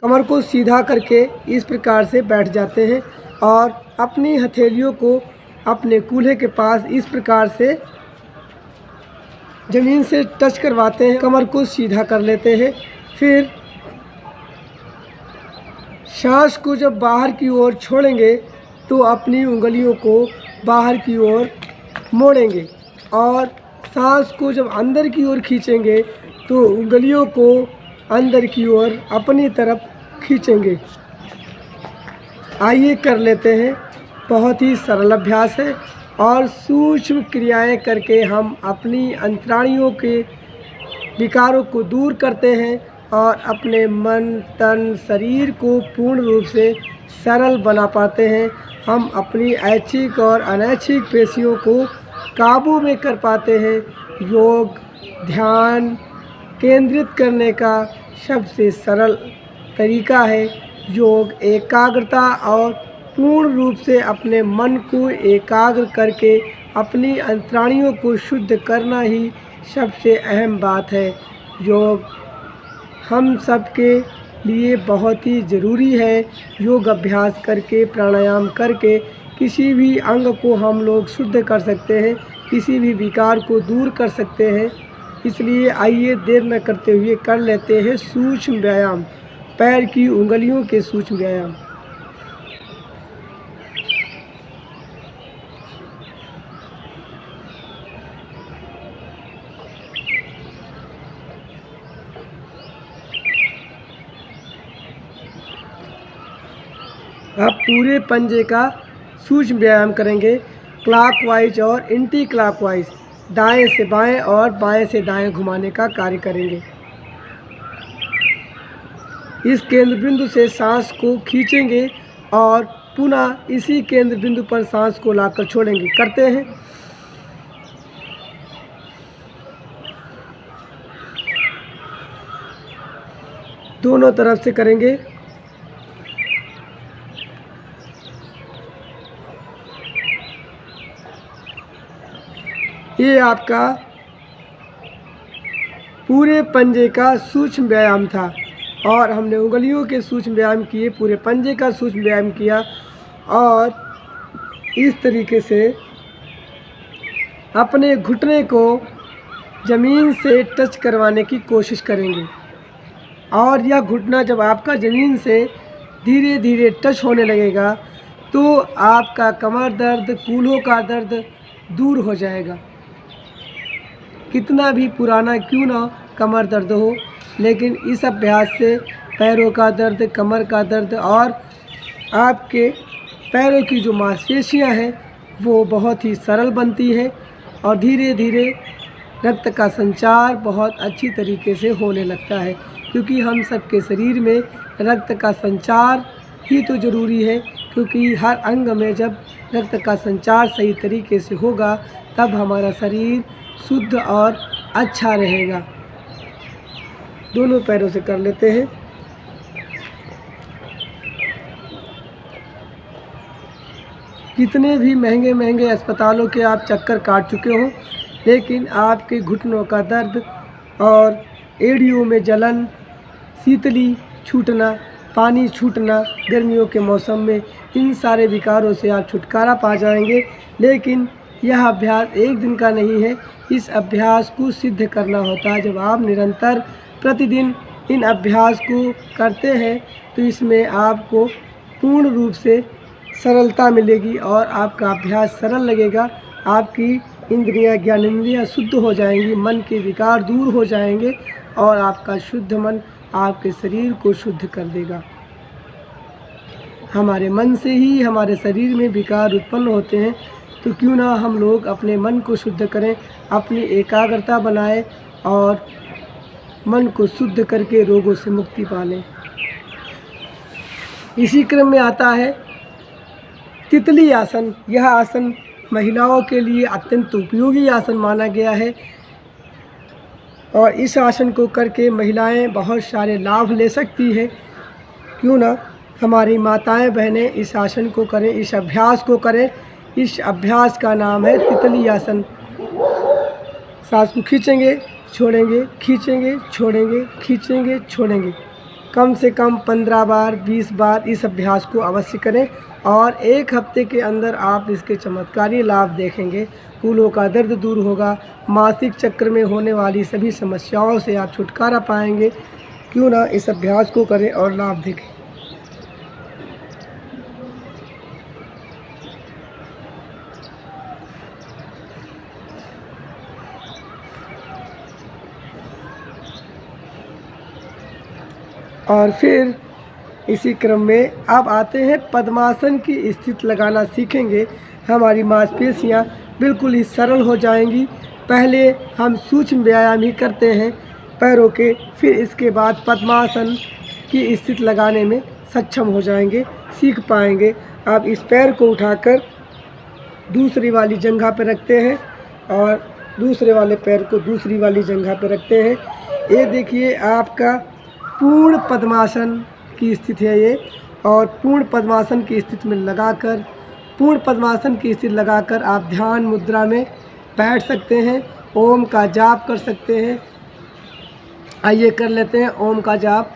कमर को सीधा करके इस प्रकार से बैठ जाते हैं और अपनी हथेलियों को अपने कूल्हे के पास इस प्रकार से ज़मीन से टच करवाते हैं। कमर को सीधा कर लेते हैं। फिर सांस को जब बाहर की ओर छोड़ेंगे तो अपनी उंगलियों को बाहर की ओर मोड़ेंगे और सांस को जब अंदर की ओर खींचेंगे तो उंगलियों को अंदर की ओर अपनी तरफ खींचेंगे। आइए कर लेते हैं। बहुत ही सरल अभ्यास है और सूक्ष्म क्रियाएं करके हम अपनी अंतराणियों के विकारों को दूर करते हैं और अपने मन, तन, शरीर को पूर्ण रूप से सरल बना पाते हैं। हम अपनी ऐच्छिक और अनैच्छिक पेशियों को काबू में कर पाते हैं। योग ध्यान केंद्रित करने का सबसे सरल तरीका है। योग एकाग्रता और पूर्ण रूप से अपने मन को एकाग्र करके अपनी अंतराणियों को शुद्ध करना ही सबसे अहम बात है। योग हम सब के लिए बहुत ही ज़रूरी है। योग अभ्यास करके, प्राणायाम करके किसी भी अंग को हम लोग शुद्ध कर सकते हैं, किसी भी विकार को दूर कर सकते हैं। इसलिए आइए देर न करते हुए कर लेते हैं सूक्ष्म व्यायाम, पैर की उंगलियों के सूक्ष्म व्यायाम। अब पूरे पंजे का सूक्ष्म व्यायाम करेंगे। क्लॉकवाइज और एंटी क्लॉकवाइज, दाएं से बाएं और बाएं से दाएं घुमाने का कार्य करेंगे। इस केंद्र बिंदु से सांस को खींचेंगे और पुनः इसी केंद्र बिंदु पर सांस को लाकर छोड़ेंगे। करते हैं। दोनों तरफ से करेंगे। ये आपका पूरे पंजे का सूक्ष्म व्यायाम था और हमने उंगलियों के सूक्ष्म व्यायाम किए, पूरे पंजे का सूक्ष्म व्यायाम किया और इस तरीके से अपने घुटने को ज़मीन से टच करवाने की कोशिश करेंगे। और यह घुटना जब आपका ज़मीन से धीरे धीरे टच होने लगेगा तो आपका कमर दर्द, कूल्हों का दर्द दूर हो जाएगा। कितना भी पुराना क्यों ना कमर दर्द हो, लेकिन इस अभ्यास से पैरों का दर्द, कमर का दर्द और आपके पैरों की जो मांसपेशियां हैं वो बहुत ही सरल बनती हैं और धीरे धीरे रक्त का संचार बहुत अच्छी तरीके से होने लगता है। क्योंकि हम सबके शरीर में रक्त का संचार ही तो ज़रूरी है, क्योंकि हर अंग में जब रक्त का संचार सही तरीके से होगा तब हमारा शरीर शुद्ध और अच्छा रहेगा। दोनों पैरों से कर लेते हैं। कितने भी महंगे महंगे अस्पतालों के आप चक्कर काट चुके हो, लेकिन आपके घुटनों का दर्द और एड़ियों में जलन, शीतली छूटना, पानी छूटना गर्मियों के मौसम में, इन सारे विकारों से आप छुटकारा पा जाएंगे। लेकिन यह अभ्यास एक दिन का नहीं है। इस अभ्यास को सिद्ध करना होता है। जब आप निरंतर प्रतिदिन इन अभ्यास को करते हैं तो इसमें आपको पूर्ण रूप से सरलता मिलेगी और आपका अभ्यास सरल लगेगा। आपकी इंद्रियां, ज्ञानेंद्रियां शुद्ध हो जाएंगी, मन के विकार दूर हो जाएंगे और आपका शुद्ध मन आपके शरीर को शुद्ध कर देगा। हमारे मन से ही हमारे शरीर में विकार उत्पन्न होते हैं, तो क्यों ना हम लोग अपने मन को शुद्ध करें, अपनी एकाग्रता बनाएं और मन को शुद्ध करके रोगों से मुक्ति पा लें। इसी क्रम में आता है तितली आसन। यह आसन महिलाओं के लिए अत्यंत उपयोगी आसन माना गया है और इस आसन को करके महिलाएं बहुत सारे लाभ ले सकती हैं। क्यों ना हमारी माताएं बहनें इस आसन को करें, इस अभ्यास को करें। इस अभ्यास का नाम है तितली आसन। सांस को खींचेंगे, छोड़ेंगे, खींचेंगे, छोड़ेंगे, खींचेंगे, छोड़ेंगे। कम से कम 15 बार 20 बार इस अभ्यास को अवश्य करें और 1 हफ्ते के अंदर आप इसके चमत्कारी लाभ देखेंगे। कूल्हों का दर्द दूर होगा, मासिक चक्र में होने वाली सभी समस्याओं से आप छुटकारा पाएंगे। क्यों ना इस अभ्यास को करें और लाभ देखें। और फिर इसी क्रम में अब आते हैं पद्मासन की स्थिति लगाना सीखेंगे। हमारी मांसपेशियां बिल्कुल ही सरल हो जाएंगी। पहले हम सूक्ष्म व्यायाम ही करते हैं पैरों के, फिर इसके बाद पद्मासन की स्थिति लगाने में सक्षम हो जाएंगे, सीख पाएंगे। आप इस पैर को उठाकर दूसरी वाली जंघा पर रखते हैं और दूसरे वाले पैर को दूसरी वाली जंघा पर रखते हैं। ये देखिए आपका पूर्ण पद्मासन की स्थिति है ये। और पूर्ण पद्मासन की स्थिति में लगाकर आप ध्यान मुद्रा में बैठ सकते हैं। ओम का जाप कर सकते हैं। आइए कर लेते हैं ओम का जाप।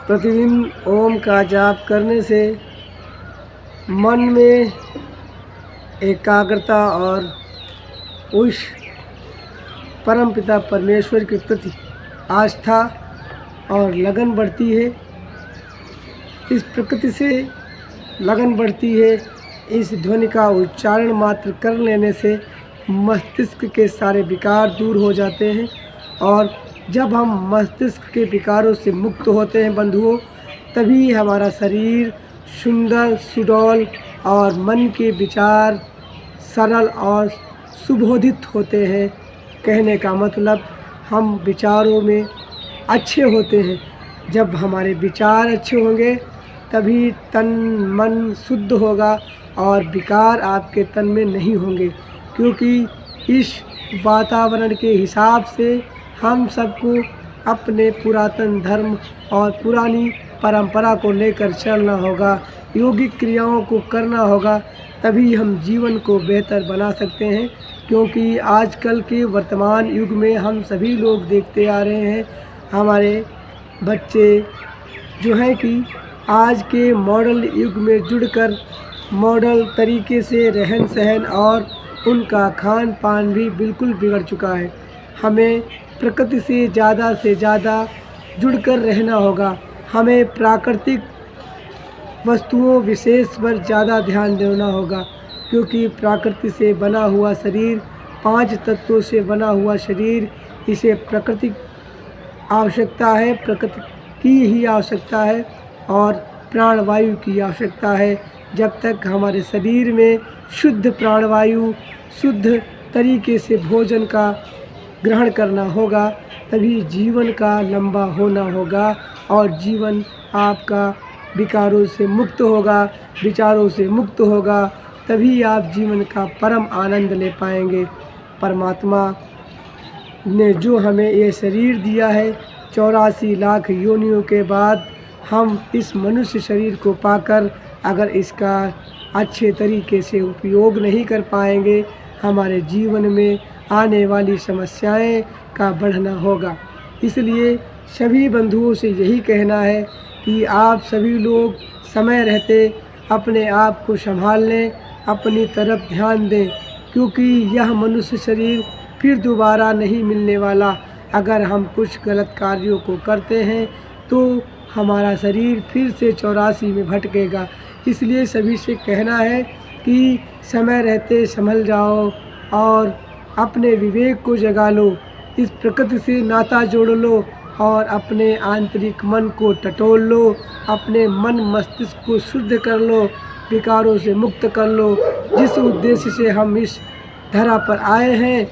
प्रतिदिन ओम का जाप करने से मन में एकाग्रता और उस परमपिता परमेश्वर के प्रति आस्था और लगन बढ़ती है। इस प्रकृति से लगन बढ़ती है। इस ध्वनि का उच्चारण मात्र कर लेने से मस्तिष्क के सारे विकार दूर हो जाते हैं। और जब हम मस्तिष्क के विकारों से मुक्त होते हैं बंधुओं, तभी हमारा शरीर सुंदर सुडौल और मन के विचार सरल और सुबोधित होते हैं। कहने का मतलब हम विचारों में अच्छे होते हैं। जब हमारे विचार अच्छे होंगे तभी तन मन शुद्ध होगा और विकार आपके तन में नहीं होंगे। क्योंकि इस वातावरण के हिसाब से हम सबको अपने पुरातन धर्म और पुरानी परंपरा को लेकर चलना होगा, योगिक क्रियाओं को करना होगा, तभी हम जीवन को बेहतर बना सकते हैं। क्योंकि आजकल के वर्तमान युग में हम सभी लोग देखते आ रहे हैं, हमारे बच्चे जो हैं कि आज के मॉडल युग में जुड़कर मॉडल तरीके से रहन सहन और उनका खान पान भी बिल्कुल बिगड़ चुका है। हमें प्रकृति से ज़्यादा जुड़कर रहना होगा। हमें प्राकृतिक वस्तुओं विशेष पर ज़्यादा ध्यान देना होगा। क्योंकि प्रकृति से बना हुआ शरीर, 5 तत्वों से बना हुआ शरीर, इसे प्रकृति आवश्यकता है, प्रकृति की ही आवश्यकता है और प्राणवायु की आवश्यकता है। जब तक हमारे शरीर में शुद्ध प्राणवायु, शुद्ध तरीके से भोजन का ग्रहण करना होगा, तभी जीवन का लंबा होना होगा और जीवन आपका विकारों से मुक्त होगा, विचारों से मुक्त होगा, तभी आप जीवन का परम आनंद ले पाएंगे। परमात्मा ने जो हमें ये शरीर दिया है, 84 लाख योनियों के बाद हम इस मनुष्य शरीर को पाकर अगर इसका अच्छे तरीके से उपयोग नहीं कर पाएंगे, हमारे जीवन में आने वाली समस्याएं का बढ़ना होगा। इसलिए सभी बंधुओं से यही कहना है कि आप सभी लोग समय रहते अपने आप को संभाल लें, अपनी तरफ ध्यान दें। क्योंकि यह मनुष्य शरीर फिर दोबारा नहीं मिलने वाला। अगर हम कुछ गलत कार्यों को करते हैं तो हमारा शरीर फिर से 84 में भटकेगा। इसलिए सभी से कहना है कि समय रहते संभल जाओ और अपने विवेक को जगा लो, इस प्रकृति से नाता जोड़ लो और अपने आंतरिक मन को टटोल लो, अपने मन मस्तिष्क को शुद्ध कर लो, विकारों से मुक्त कर लो। जिस उद्देश्य से हम इस धरा पर आए हैं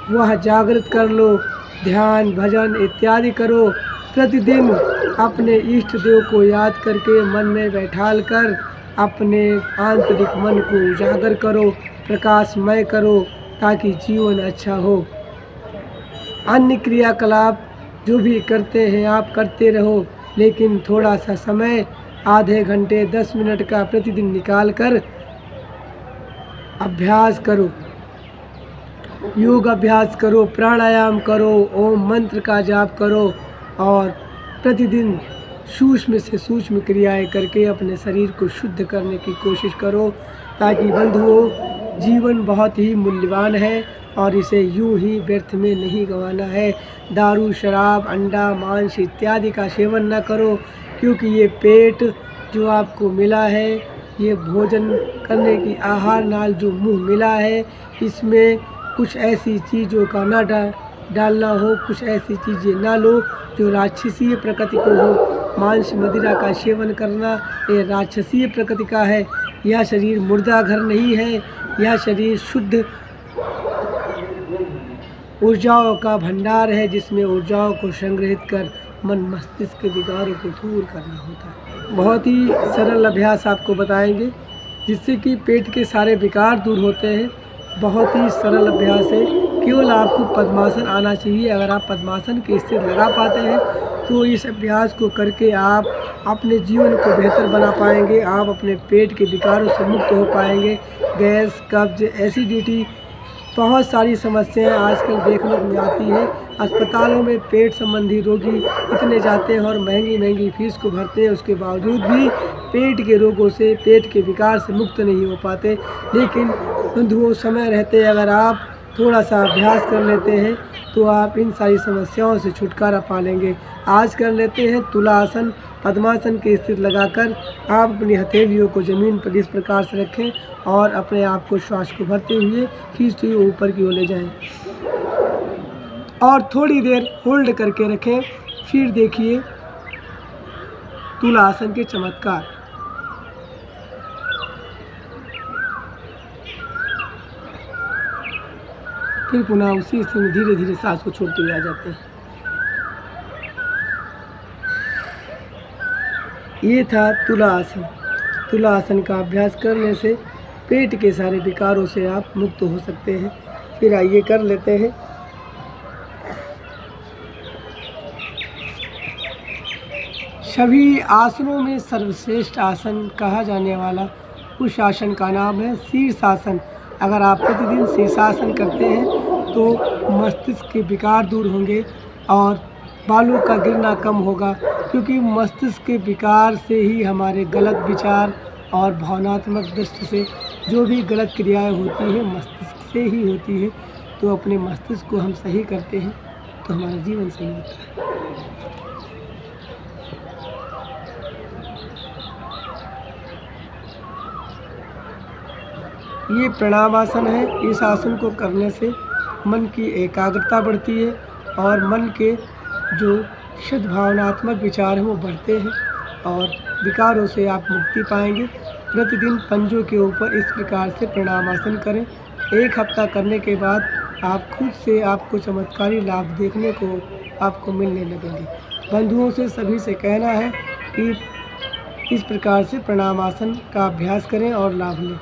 वह जागृत कर लो। ध्यान भजन इत्यादि करो। प्रतिदिन अपने इष्ट देव को याद करके मन में बैठाल कर अपने आंतरिक मन को उजागर करो, प्रकाशमय करो, ताकि जीवन अच्छा हो। अन्य क्रियाकलाप जो भी करते हैं आप करते रहो, लेकिन थोड़ा सा समय आधे घंटे 10 मिनट का प्रतिदिन निकाल कर अभ्यास करो, योग अभ्यास करो, प्राणायाम करो, ओम मंत्र का जाप करो और प्रतिदिन सूक्ष्म से सूक्ष्म क्रियाएं करके अपने शरीर को शुद्ध करने की कोशिश करो, ताकि बंधुओं जीवन बहुत ही मूल्यवान है और इसे यूं ही व्यर्थ में नहीं गंवाना है। दारू, शराब, अंडा, मांस इत्यादि का सेवन न करो, क्योंकि ये पेट जो आपको मिला है, ये भोजन करने की आहार नाल जो मुंह मिला है, इसमें कुछ ऐसी चीज़ों का ना डालना हो, कुछ ऐसी चीज़ें ना लो जो राक्षसीय प्रकृति को हो। मांस मदिरा का सेवन करना ये राक्षसीय प्रकृति का है। यह शरीर मुर्दा घर नहीं है, यह शरीर शुद्ध ऊर्जाओं का भंडार है, जिसमें ऊर्जाओं को संग्रहित कर मन मस्तिष्क के विकारों को दूर करना होता है। बहुत ही सरल अभ्यास आपको बताएंगे जिससे कि पेट के सारे विकार दूर होते हैं। बहुत ही सरल अभ्यास है, केवल आपको पद्मासन आना चाहिए। अगर आप पद्मासन की स्थिति लगा पाते हैं तो इस अभ्यास को करके आप अपने जीवन को बेहतर बना पाएंगे। आप अपने पेट के विकारों से मुक्त हो पाएंगे। गैस, कब्ज, एसिडिटी, बहुत सारी समस्याएं आजकल देखने को आती हैं। अस्पतालों में पेट संबंधी रोगी इतने जाते हैं और महंगी महंगी फीस को भरते हैं, उसके बावजूद भी पेट के रोगों से, पेट के विकार से मुक्त नहीं हो पाते। लेकिन बंधुओं, समय रहते अगर आप थोड़ा सा अभ्यास कर लेते हैं तो आप इन सारी समस्याओं से छुटकारा पा लेंगे। आज कर लेते हैं तुलासन। पद्मासन की स्थिति लगाकर आप अपनी हथेलियों को ज़मीन पर इस प्रकार से रखें और अपने आप को श्वास को भरते हुए खींचते हुए ऊपर की ओर ले जाएं और थोड़ी देर होल्ड करके रखें। फिर देखिए तुलासन के चमत्कार। फिर पुनः उसी स्थिति में धीरे धीरे सांस को छोड़ते हुए आ जाते हैं। ये था तुलासन। तुलासन का अभ्यास करने से पेट के सारे विकारों से आप मुक्त हो सकते हैं। फिर आइए कर लेते हैं सभी आसनों में सर्वश्रेष्ठ आसन कहा जाने वाला उस आसन का नाम है शीर्षासन। अगर आप प्रतिदिन शीर्षासन करते हैं तो मस्तिष्क के विकार दूर होंगे और बालों का गिरना कम होगा, क्योंकि मस्तिष्क के विकार से ही हमारे गलत विचार और भावनात्मक दृष्टि से जो भी गलत क्रियाएं होती हैं मस्तिष्क से ही होती है। तो अपने मस्तिष्क को हम सही करते हैं तो हमारा जीवन सही होता है। ये प्रणामासन है। इस आसन को करने से मन की एकाग्रता बढ़ती है और मन के जो सद्भावनात्मक विचार हैं वो बढ़ते हैं और विकारों से आप मुक्ति पाएंगे। प्रतिदिन पंजों के ऊपर इस प्रकार से प्रणामासन करें। 1 हफ्ता करने के बाद आप खुद से आपको चमत्कारी लाभ देखने को आपको मिलने लगेंगे। बंधुओं से सभी से कहना है कि इस प्रकार से प्रणामासन का अभ्यास करें और लाभ लें।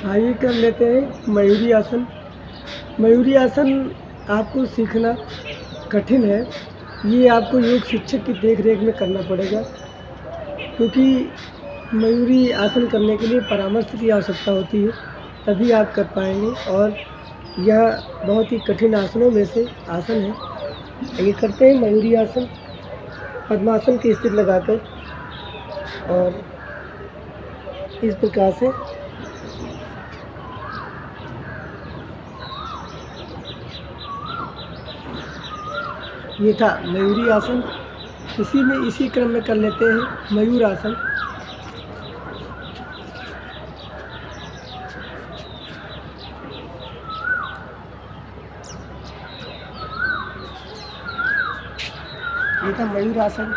आइए कर लेते हैं मयूरी आसन। मयूरी आसन आपको सीखना कठिन है। ये आपको योग शिक्षक की देख रेख में करना पड़ेगा, क्योंकि मयूरी आसन करने के लिए परामर्श की आवश्यकता होती है, तभी आप कर पाएंगे। और यह बहुत ही कठिन आसनों में से आसन है। ये करते हैं मयूरी आसन पद्मासन की स्थिति लगाकर, और इस प्रकार से ये था मयूरी आसन। इसी क्रम में कर लेते हैं मयूर आसन। ये था मयूर आसन।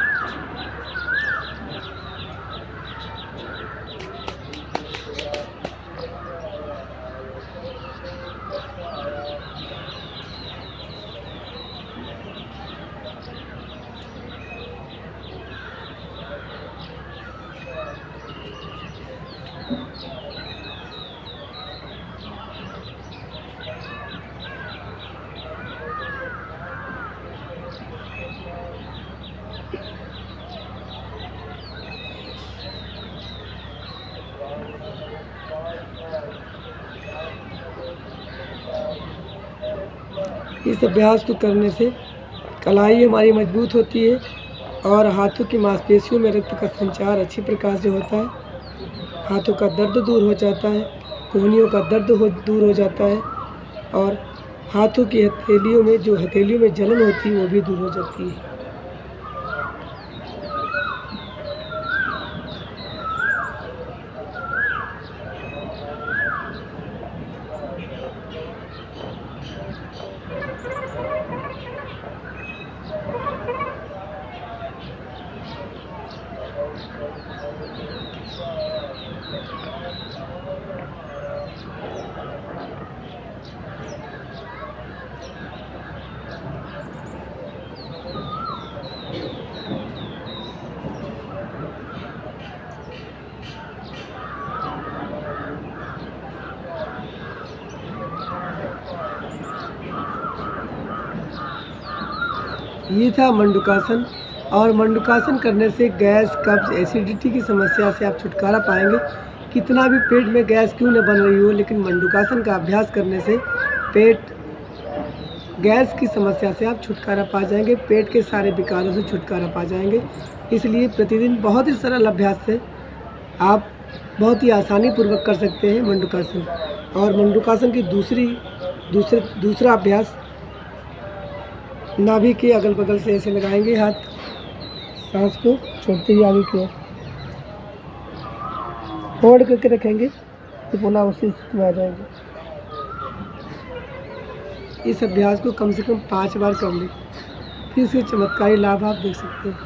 इस अभ्यास को करने से कलाई हमारी मजबूत होती है और हाथों की मांसपेशियों में रक्त का संचार अच्छी प्रकार से होता है। हाथों का दर्द दूर हो जाता है, कोहनियों का दर्द दूर हो जाता है, और हाथों की हथेलियों में जलन होती है वो भी दूर हो जाती है। ये था मंडूकासन। और मंडूकासन करने से गैस, कब्ज, एसिडिटी की समस्या से आप छुटकारा पाएंगे। कितना भी पेट में गैस क्यों न बन रही हो, लेकिन मंडूकासन का अभ्यास करने से गैस की समस्या से आप छुटकारा पा जाएंगे, पेट के सारे विकारों से छुटकारा पा जाएंगे। इसलिए प्रतिदिन बहुत ही सरल अभ्यास से आप बहुत ही आसानी पूर्वक कर सकते हैं मंडूकासन। और मंडूकासन की दूसरा अभ्यास, नाभि के अगल बगल से ऐसे लगाएंगे हाथ, सांस को छोड़ते ही आगे की ओर होल्ड करके रखेंगे तो पुनः उसी स्थिति में आ जाएंगे। इस अभ्यास को कम से कम 5 बार कर लें, फिर इसके चमत्कारी लाभ आप देख सकते हैं।